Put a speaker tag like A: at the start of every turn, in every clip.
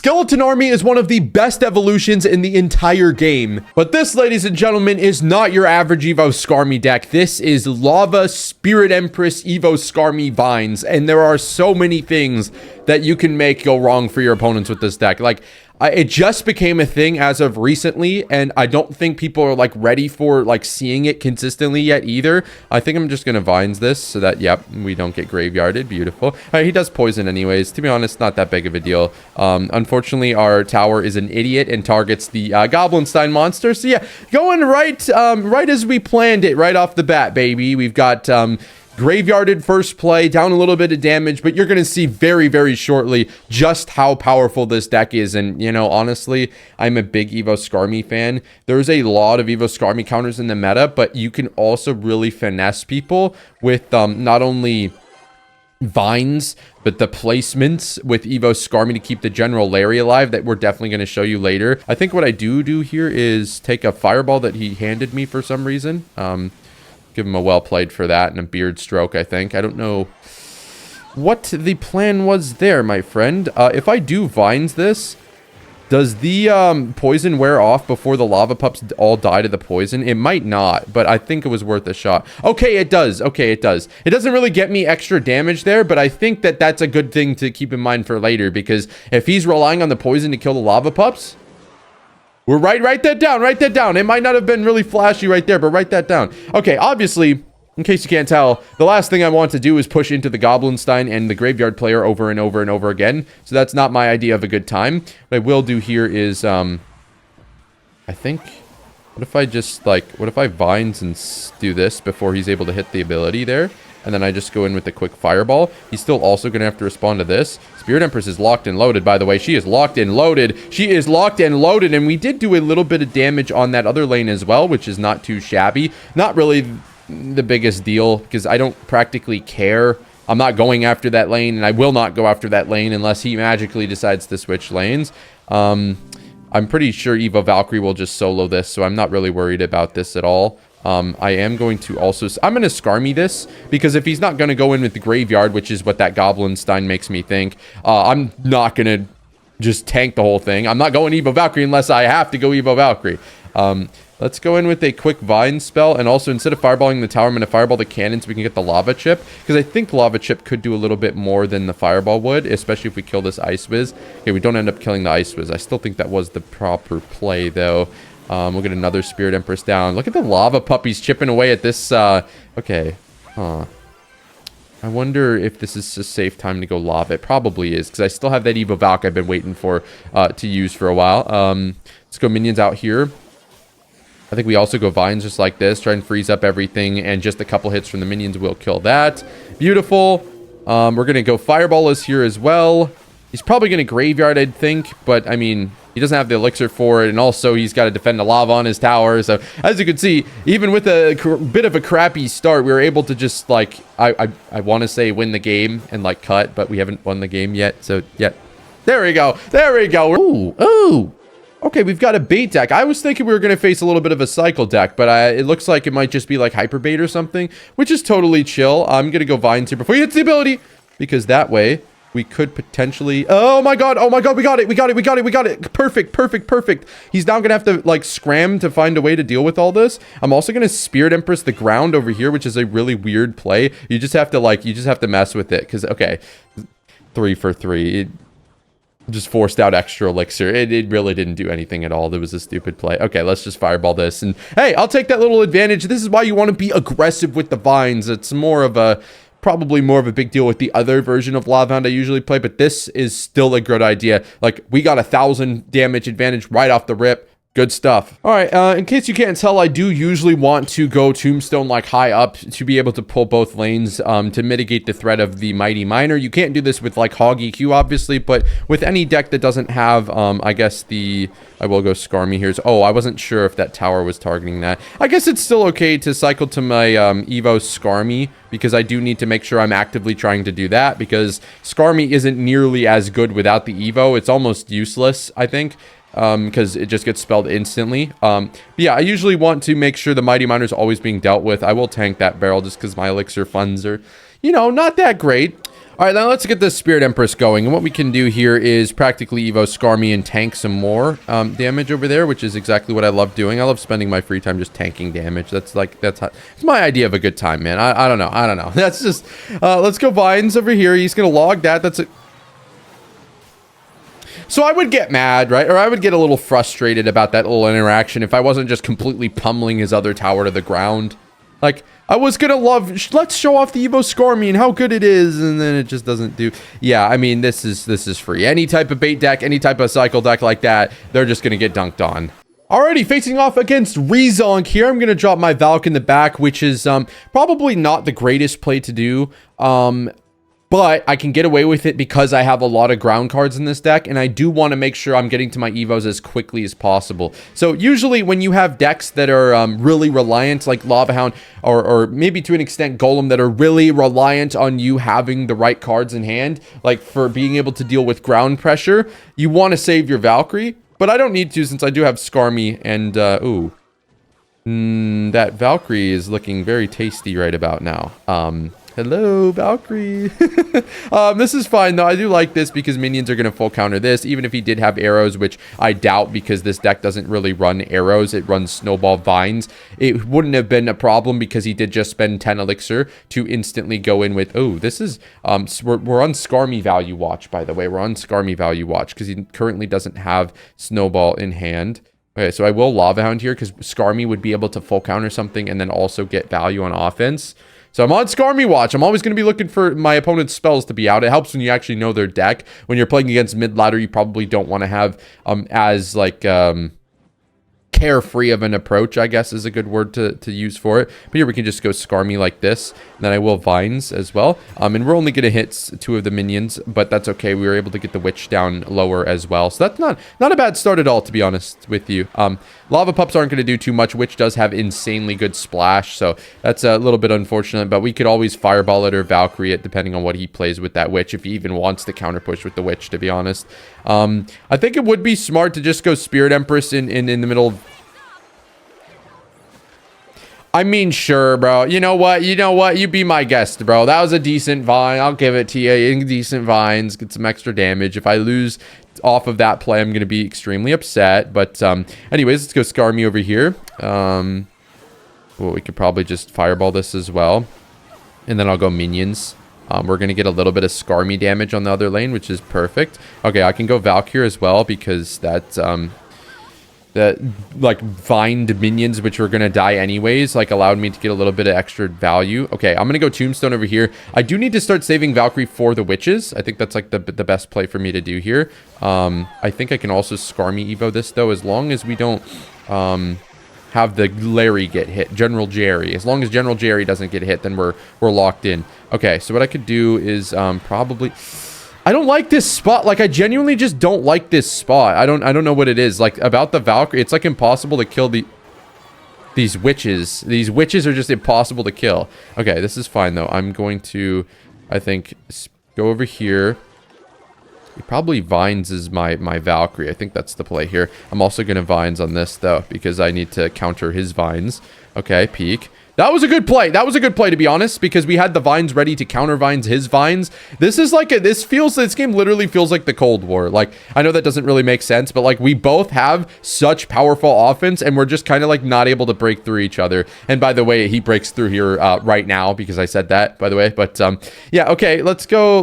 A: Skeleton Army is one of the best evolutions in the entire game. But this, ladies and gentlemen, is not your average Evo Skarmy deck. This is Lava Spirit Empress Evo Skarmy Vines. And there are so many things that you can make go wrong for your opponents with this deck. Like, it just became a thing as of recently, and I don't think people are like ready for like seeing it consistently yet either. I think I'm just gonna Vines this so that, yep, we don't get graveyarded. Beautiful. He does poison anyways. To be honest, not that big of a deal. Unfortunately, our tower is an idiot and targets the Goblinstein monster. So yeah, going right as we planned it right off the bat, baby. We've got graveyarded first play, down a little bit of damage, but you're going to see very, very shortly just how powerful this deck is. And, you know, honestly, I'm a big Evo Skarmy fan. There's a lot of Evo Skarmy counters in the meta, but you can also really finesse people with not only Vines, but the placements with Evo Skarmy to keep the general Larry alive that we're definitely going to show you later. I think what I do here is take a fireball that he handed me for some reason. Give him a well played for that and a beard stroke, I think. I don't know what the plan was there, my friend. If I do Vines this, does the poison wear off before the lava pups all die to the poison? It might not, but I think it was worth a shot. Okay, it does. Okay, it does. It doesn't really get me extra damage there, but I think that that's a good thing to keep in mind for later, because if he's relying on the poison to kill the lava pups, we're write that down. It might not have been really flashy right there, but write that down. Okay, obviously, in case you can't tell, the last thing I want to do is push into the Goblinstein and the graveyard player over and over and over again. So that's not my idea of a good time. What I will do here is, I think, what if I just, like, what if I Vines and do this before he's able to hit the ability there? And then I just go in with a quick fireball. He's still also going to have to respond to this. Spirit Empress is locked and loaded, by the way. She is locked and loaded. She is locked and loaded. And we did do a little bit of damage on that other lane as well, which is not too shabby. Not really the biggest deal, because I don't practically care. I'm not going after that lane, and I will not go after that lane unless he magically decides to switch lanes. I'm pretty sure Evo Valkyrie will just solo this, so I'm not really worried about this at all. I am going to also... I'm going to Skarmy this, because if he's not going to go in with the graveyard, which is what that Goblinstein makes me think, I'm not going to just tank the whole thing. I'm not going Evo Valkyrie unless I have to go Evo Valkyrie. Let's go in with a quick Vine spell, and also instead of fireballing the tower, I'm going to fireball the cannon so we can get the lava chip, because I think lava chip could do a little bit more than the fireball would, especially if we kill this Ice Wiz. Okay, we don't end up killing the Ice Wiz. I still think that was the proper play, though. We'll get another Spirit Empress down. Look at the lava puppies chipping away at this. Okay. Huh. I wonder if this is a safe time to go lava. It probably is, because I still have that Evo Valk I've been waiting for to use for a while. Let's go minions out here. I think we also go Vines just like this. Try and freeze up everything, and just a couple hits from the minions will kill that. Beautiful. We're going to go Fireball us here as well. He's probably going to Graveyard, I'd think, but, I mean... he doesn't have the elixir for it, and also he's got to defend the lava on his tower. So, as you can see, even with a bit of a crappy start, we were able to just, like, I want to say win the game and, like, cut, but we haven't won the game yet. So, yeah. There we go. There we go. Ooh. Okay, we've got a bait deck. I was thinking we were going to face a little bit of a cycle deck, but it looks like it might just be, like, hyper bait or something, which is totally chill. I'm going to go Vines here before he hits the ability, because that way... we could potentially... oh my god, we got it. Perfect. He's now gonna have to, like, scram to find a way to deal with all this. I'm also gonna Spirit Empress the ground over here, which is a really weird play. You just have to mess with it, because, okay, 3 for 3. It just forced out extra elixir. It really didn't do anything at all. There was a stupid play. Okay, let's just fireball this, and hey, I'll take that little advantage. This is why you want to be aggressive with the Vines. It's probably more of a big deal with the other version of Lava Hound I usually play, but this is still a good idea. Like, we got 1,000 damage advantage right off the rip. Good stuff. All right, in case you can't tell, I do usually want to go Tombstone, like, high up to be able to pull both lanes to mitigate the threat of the Mighty Miner. You can't do this with, like, Hog EQ, obviously, but with any deck that doesn't have, I guess I will go Skarmy here. Oh, I wasn't sure if that tower was targeting that. I guess it's still okay to cycle to my Evo Skarmy, because I do need to make sure I'm actively trying to do that, because Skarmy isn't nearly as good without the Evo. It's almost useless, I think. Because it just gets spelled instantly. But yeah, I usually want to make sure the Mighty Miner is always being dealt with. I will tank that barrel just because my elixir funds are, you know, not that great. All right, now let's get this Spirit Empress going. And what we can do here is practically Evo Skarmy and tank some more damage over there, which is exactly what I love doing. I love spending my free time just tanking damage. That's it's my idea of a good time, man. I don't know. That's just, let's go Vines over here. He's going to log that. That's it. So I would get mad, right? Or I would get a little frustrated about that little interaction if I wasn't just completely pummeling his other tower to the ground. Like, I was gonna let's show off the Evo Skarmy and how good it is, and then it just doesn't do. Yeah, I mean, this is free. Any type of bait deck, any type of cycle deck like that, they're just gonna get dunked on. Alrighty, facing off against Rezonk here. I'm gonna drop my Valk in the back, which is probably not the greatest play to do. But I can get away with it because I have a lot of ground cards in this deck, and I do want to make sure I'm getting to my Evos as quickly as possible. So usually when you have decks that are really reliant, like Lava Hound, or maybe to an extent Golem, that are really reliant on you having the right cards in hand, like for being able to deal with ground pressure, you want to save your Valkyrie. But I don't need to, since I do have Skarmy, and that Valkyrie is looking very tasty right about now. Hello, Valkyrie. This is fine, though. I do like this because minions are going to full counter this, even if he did have arrows, which I doubt because this deck doesn't really run arrows. It runs snowball vines. It wouldn't have been a problem because he did just spend 10 elixir to instantly go in with... Oh, this is... we're on Skarmy value watch, by the way. We're on Skarmy value watch because he currently doesn't have snowball in hand. Okay, so I will Lava Hound here because Skarmy would be able to full counter something and then also get value on offense. So I'm on Skarmy watch. I'm always going to be looking for my opponent's spells to be out. It helps when you actually know their deck. When you're playing against mid-ladder, you probably don't want to have as like carefree of an approach, I guess is a good word to use for it. But here we can just go Skarmy like this. And then I will Vines as well. And we're only going to hit 2 of the minions, but that's okay. We were able to get the Witch down lower as well. So that's not a bad start at all, to be honest with you. Lava Pups aren't going to do too much. Witch does have insanely good splash, so that's a little bit unfortunate, but we could always Fireball it or Valkyrie it, depending on what he plays with that Witch, if he even wants to counter push with the Witch, to be honest. I think it would be smart to just go Spirit Empress in the middle of... I mean, sure, bro. You know what? You be my guest, bro. That was a decent Vine. I'll give it to you. Decent Vines. Get some extra damage. If I lose off of that play, I'm going to be extremely upset. But anyways, let's go Skarmy over here. Well, we could probably just Fireball this as well. And then I'll go Minions. We're going to get a little bit of Skarmy damage on the other lane, which is perfect. Okay, I can go Valk here as well because that's... that like vined minions, which were gonna die anyways, like allowed me to get a little bit of extra value. Okay, I'm gonna go Tombstone over here. I do need to start saving Valkyrie for the witches. I think that's like the best play for me to do here. I think I can also Skarmy Evo this though, as long as we don't have the Larry get hit, General Jerry. As long as General Jerry doesn't get hit, then we're locked in. Okay, so what I could do is probably... I don't like this spot. Like, I genuinely just don't like this spot. I don't know what it is. Like, about the Valkyrie, it's like impossible to kill these witches. These witches are just impossible to kill. Okay, this is fine, though. I'm going to, I think, go over here. He probably Vines is my Valkyrie. I think that's the play here. I'm also going to Vines on this, though, because I need to counter his Vines. Okay, peek. That was a good play. That was a good play, to be honest, because we had the Vines ready to counter Vines his Vines. This is like this game literally feels like the Cold War. Like, I know that doesn't really make sense, but like we both have such powerful offense and we're just kind of like not able to break through each other. And by the way, he breaks through here right now because I said that, by the way. But yeah, okay, let's go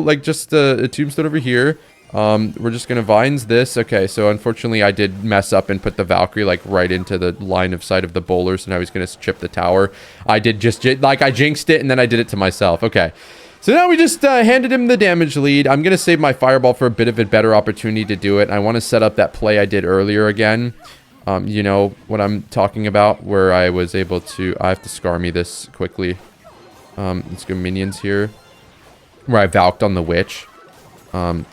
A: like just a Tombstone over here. We're just gonna Vines this. Okay, so unfortunately I did mess up and put the Valkyrie like right into the line of sight of the bowler, so now he's gonna chip the tower. I did just like I jinxed it and then I did it to myself. Okay, so now we just handed him the damage lead. I'm gonna save my Fireball for a bit of a better opportunity to do it. I want to set up that play I did earlier again. You know what I'm talking about, where I was able to... I have to Skarmy this quickly. Let's go Minions here, where I Valked on the Witch.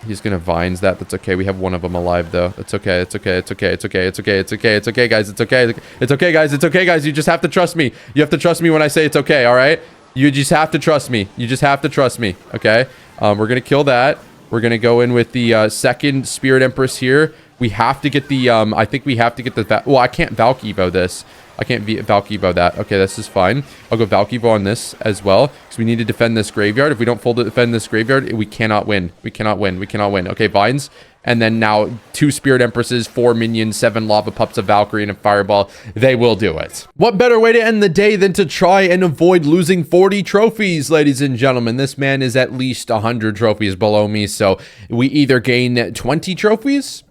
A: He's gonna Vines that. That's okay. We have one of them alive though. It's okay. It's okay. It's okay. It's okay. It's okay. It's okay. It's okay, guys. It's okay. It's okay, guys. It's okay, guys. You just have to trust me. You have to trust me when I say it's okay. All right. You just have to trust me. You just have to trust me. Okay. We're gonna kill that. We're going to go in with the second Spirit Empress here. We have to get the, I think we have to get the, well, I can't Valk Evo this. I can't Valk Evo that. Okay, this is fine. I'll go Valk Evo on this as well, because we need to defend this graveyard. If we don't defend this graveyard, we cannot win. We cannot win. We cannot win. Okay, Vines. And then now 2 Spirit Empresses, 4 minions, 7 Lava Pups, a Valkyrie, and a Fireball. They will do it. What better way to end the day than to try and avoid losing 40 trophies, ladies and gentlemen? This man is at least 100 trophies below me, so we either gain 20 trophies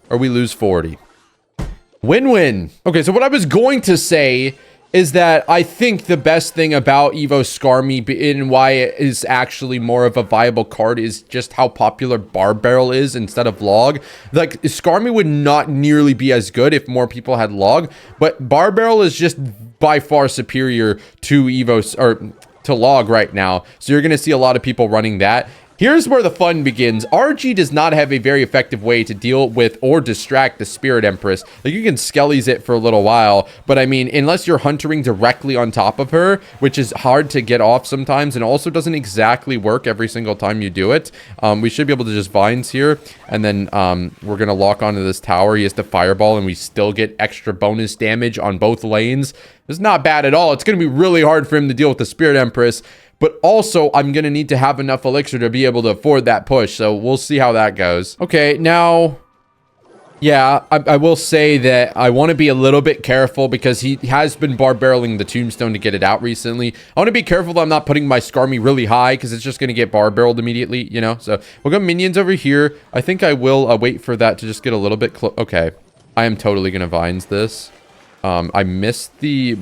A: or we lose 40. Win-win. Okay, so what I was going to say is that I think the best thing about Evo Skarmy and why it is actually more of a viable card is just how popular Bar Barrel is instead of Log. Like, Skarmy would not nearly be as good if more people had Log, but Bar Barrel is just by far superior to Evo, or to Log right now. So you're going to see a lot of people running that. Here's where the fun begins. RG does not have a very effective way to deal with or distract the Spirit Empress. Like, you can Skellies it for a little while, but I mean, unless you're huntering directly on top of her, which is hard to get off sometimes, and also doesn't exactly work every single time you do it, we should be able to just Vines here, and then we're going to lock onto this tower. He has the Fireball, and we still get extra bonus damage on both lanes. It's not bad at all. It's going to be really hard for him to deal with the Spirit Empress, but also I'm going to need to have enough elixir to be able to afford that push. So we'll see how that goes. Okay, now, yeah, I will say that I want to be a little bit careful because he has been bar barreling the tombstone to get it out recently. I want to be careful that I'm not putting my Skarmy really high because it's just going to get bar barreled immediately, you know? So we'll go minions over here. I think I will wait for that to just get a little bit close. Okay, I am totally going to Vines this. I missed the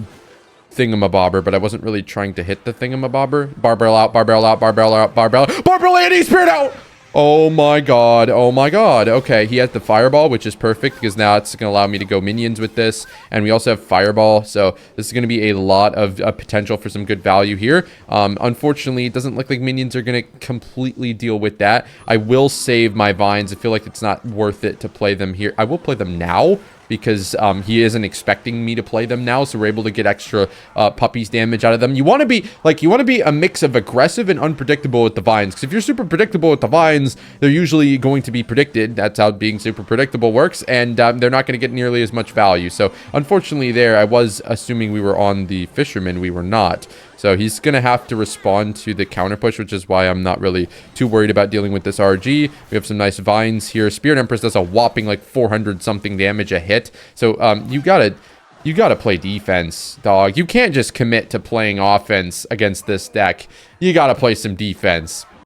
A: thingamabobber, but I wasn't really trying to hit the thingamabobber. Bar barrel out, bar barrel out, bar barrel out, bar barrel out, bar barrel and spirit out! Oh my god, oh my god. Okay, he has the Fireball, which is perfect because now it's going to allow me to go minions with this. And we also have Fireball, so this is going to be a lot of potential for some good value here. Unfortunately, it doesn't look like minions are going to completely deal with that. I will save my Vines. I feel like it's not worth it to play them here. I will play them now, because he isn't expecting me to play them now, so we're able to get extra puppies damage out of them. You want to be a mix of aggressive and unpredictable with the Vines, because if you're super predictable with the Vines, they're usually going to be predicted. That's how being super predictable works, and they're not going to get nearly as much value. So unfortunately there, I was assuming we were on the Fisherman. We were not. So he's going to have to respond to the counter push, which is why I'm not really too worried about dealing with this RG. We have some nice Vines here. Spirit Empress does a whopping like 400 something damage a hit. So you gotta play defense, dog. You can't just commit to playing offense against this deck. You gotta play some defense.